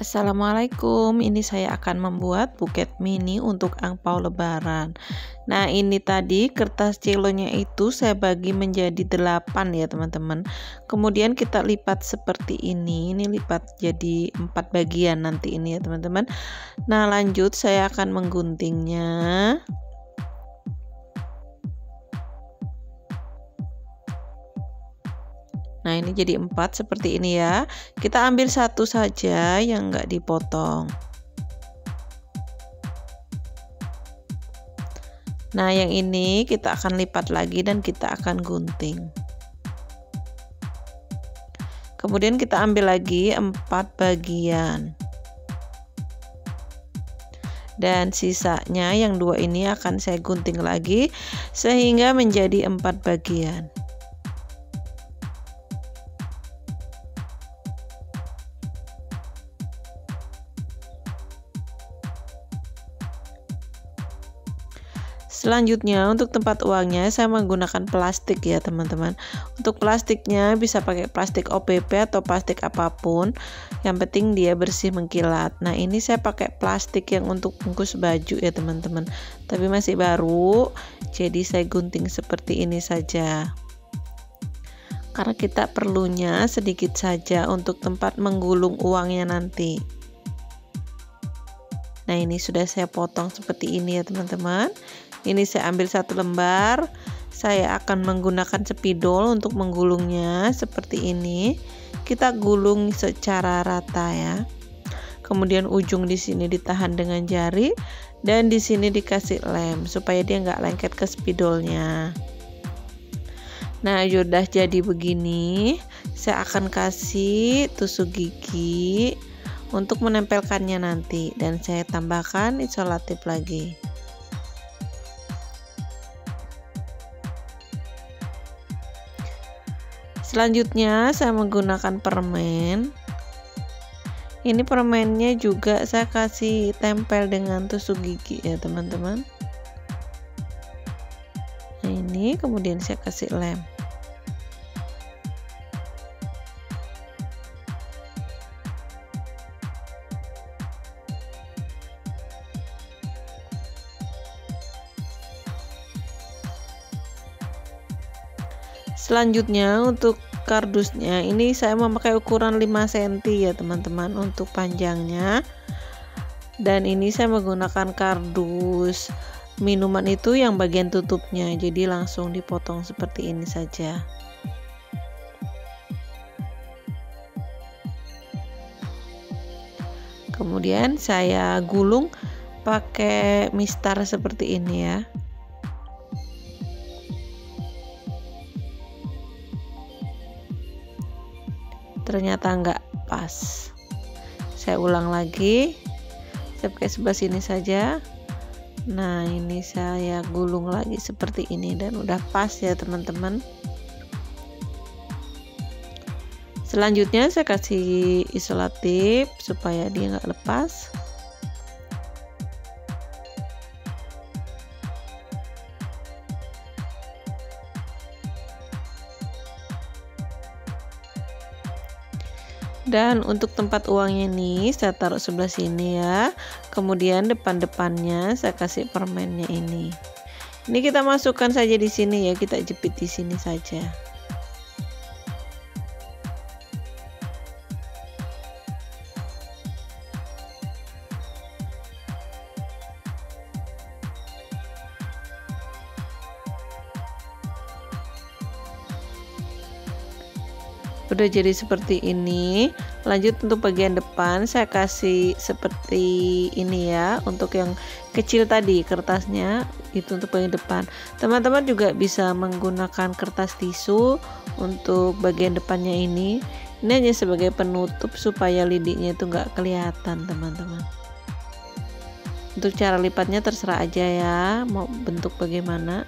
Assalamualaikum, ini saya akan membuat buket mini untuk angpau lebaran. Nah, ini tadi kertas celonya itu saya bagi menjadi 8 ya teman-teman. Kemudian kita lipat seperti ini lipat jadi 4 bagian nanti ini ya teman-teman. Nah, lanjut saya akan mengguntingnya. Nah, ini jadi 4 seperti ini ya. Kita ambil satu saja yang enggak dipotong. Nah, yang ini kita akan lipat lagi dan kita akan gunting. Kemudian kita ambil lagi 4 bagian. Dan sisanya yang 2 ini akan saya gunting lagi sehingga menjadi 4 bagian. Selanjutnya untuk tempat uangnya saya menggunakan plastik ya teman-teman. Untuk plastiknya bisa pakai plastik OPP atau plastik apapun, yang penting dia bersih mengkilat. Nah, ini saya pakai plastik yang untuk bungkus baju ya teman-teman, tapi masih baru, jadi saya gunting seperti ini saja karena kita perlunya sedikit saja untuk tempat menggulung uangnya nanti. Nah, ini sudah saya potong seperti ini ya teman-teman. Ini saya ambil 1 lembar. Saya akan menggunakan spidol untuk menggulungnya seperti ini. Kita gulung secara rata ya. Kemudian ujung di sini ditahan dengan jari dan di sini dikasih lem supaya dia nggak lengket ke spidolnya. Nah, sudah jadi begini. Saya akan kasih tusuk gigi untuk menempelkannya nanti, dan saya tambahkan isolatif lagi. Selanjutnya saya menggunakan permen. Ini permennya juga saya kasih tempel dengan tusuk gigi ya teman-teman. Nah, ini kemudian saya kasih lem. Selanjutnya untuk kardusnya ini saya memakai ukuran 5 cm ya teman-teman untuk panjangnya. Dan ini saya menggunakan kardus minuman itu yang bagian tutupnya, jadi langsung dipotong seperti ini saja. Kemudian saya gulung pakai mistar seperti ini ya. Ternyata enggak pas, saya ulang lagi, saya pakai sebelah sini saja. Nah, ini saya gulung lagi seperti ini dan udah pas ya teman-teman. Selanjutnya saya kasih isolatif supaya dia enggak lepas. Dan untuk tempat uangnya nih saya taruh sebelah sini ya. Kemudian depan-depannya saya kasih permennya ini. Ini kita masukkan saja di sini ya, kita jepit di sini saja. Udah jadi seperti ini. Lanjut untuk bagian depan saya kasih seperti ini ya. Untuk yang kecil tadi kertasnya itu untuk bagian depan. Teman-teman juga bisa menggunakan kertas tisu untuk bagian depannya ini. Ini hanya sebagai penutup supaya lidiknya itu nggak kelihatan teman-teman. Untuk cara lipatnya terserah aja ya, mau bentuk bagaimana.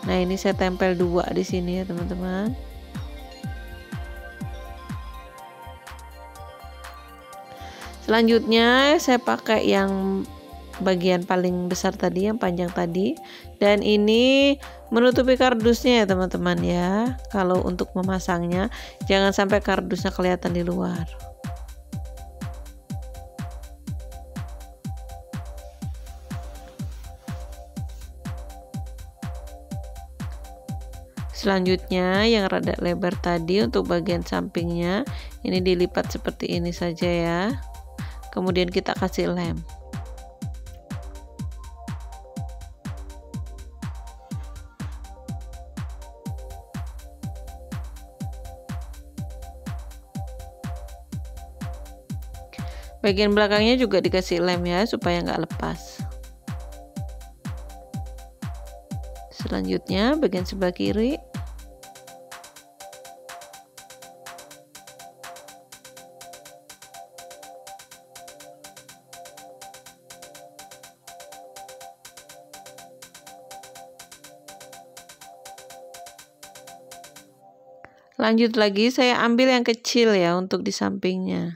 Nah, ini saya tempel 2 di sini ya teman-teman. Selanjutnya saya pakai yang bagian paling besar tadi, yang panjang tadi, Dan ini menutupi kardusnya ya teman-teman ya. Kalau untuk memasangnya jangan sampai kardusnya kelihatan di luar. Selanjutnya yang rada lebar tadi untuk bagian sampingnya ini dilipat seperti ini saja ya. Kemudian kita kasih lem. Bagian belakangnya juga dikasih lem ya supaya nggak lepas. Selanjutnya bagian sebelah kiri. Lanjut lagi, saya ambil yang kecil ya untuk di sampingnya.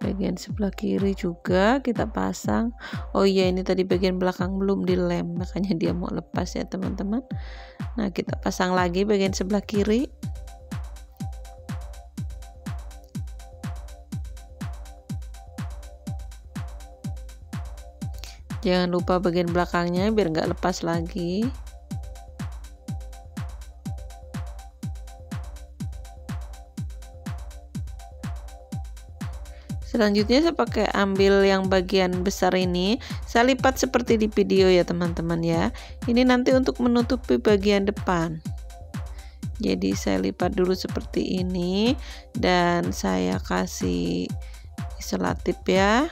Bagian sebelah kiri juga kita pasang. Oh iya, ini tadi bagian belakang belum dilem, makanya dia mau lepas ya teman-teman. Nah, kita pasang lagi bagian sebelah kiri. Jangan lupa bagian belakangnya biar nggak lepas lagi. Selanjutnya saya pakai ambil yang bagian besar ini, saya lipat seperti di video ya teman-teman ya. Ini nanti untuk menutupi bagian depan. Jadi saya lipat dulu seperti ini dan saya kasih isolatif ya.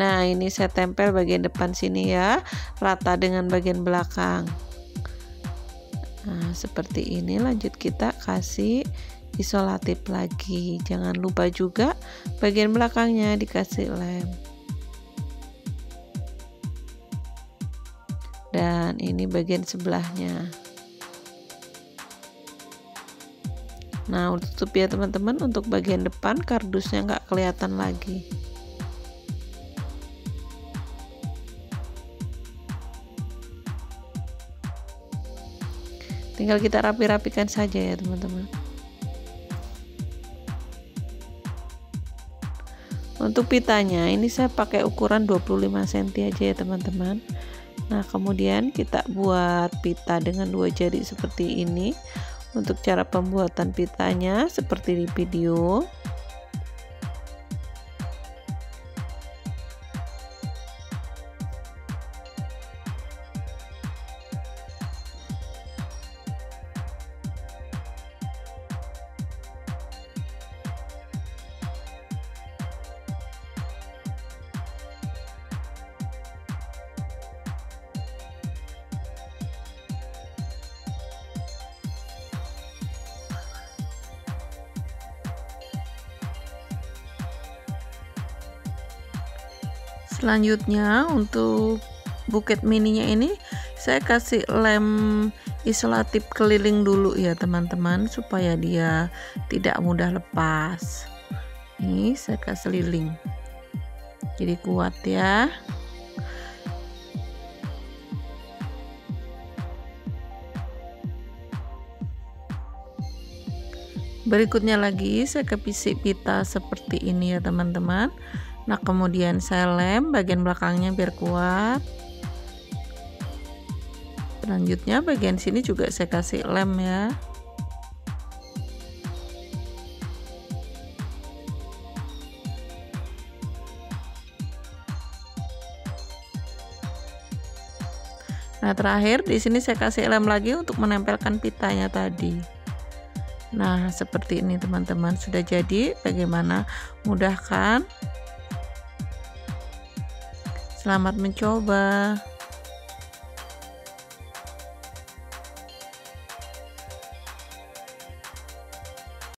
Nah, ini saya tempel bagian depan sini ya, rata dengan bagian belakang. Nah, seperti ini. Lanjut kita kasih isolatif lagi. Jangan lupa juga bagian belakangnya dikasih lem. Dan ini bagian sebelahnya. Nah, tutup ya teman-teman. Untuk bagian depan kardusnya nggak kelihatan lagi. Tinggal kita rapi-rapikan saja ya teman-teman. Untuk pitanya ini saya pakai ukuran 25 cm aja ya teman-teman. Nah, kemudian kita buat pita dengan 2 jari seperti ini. Untuk cara pembuatan pitanya seperti di video. Selanjutnya untuk buket mininya ini saya kasih lem isolatif keliling dulu ya teman-teman, supaya dia tidak mudah lepas. Ini saya kasih liling jadi kuat ya. Berikutnya lagi saya kepisi pita seperti ini ya teman-teman. Nah, kemudian saya lem bagian belakangnya biar kuat. Selanjutnya bagian sini juga saya kasih lem ya. Nah, terakhir di sini saya kasih lem lagi untuk menempelkan pitanya tadi. Nah, seperti ini teman-teman, sudah jadi. Bagaimana? Mudah kan? Selamat mencoba.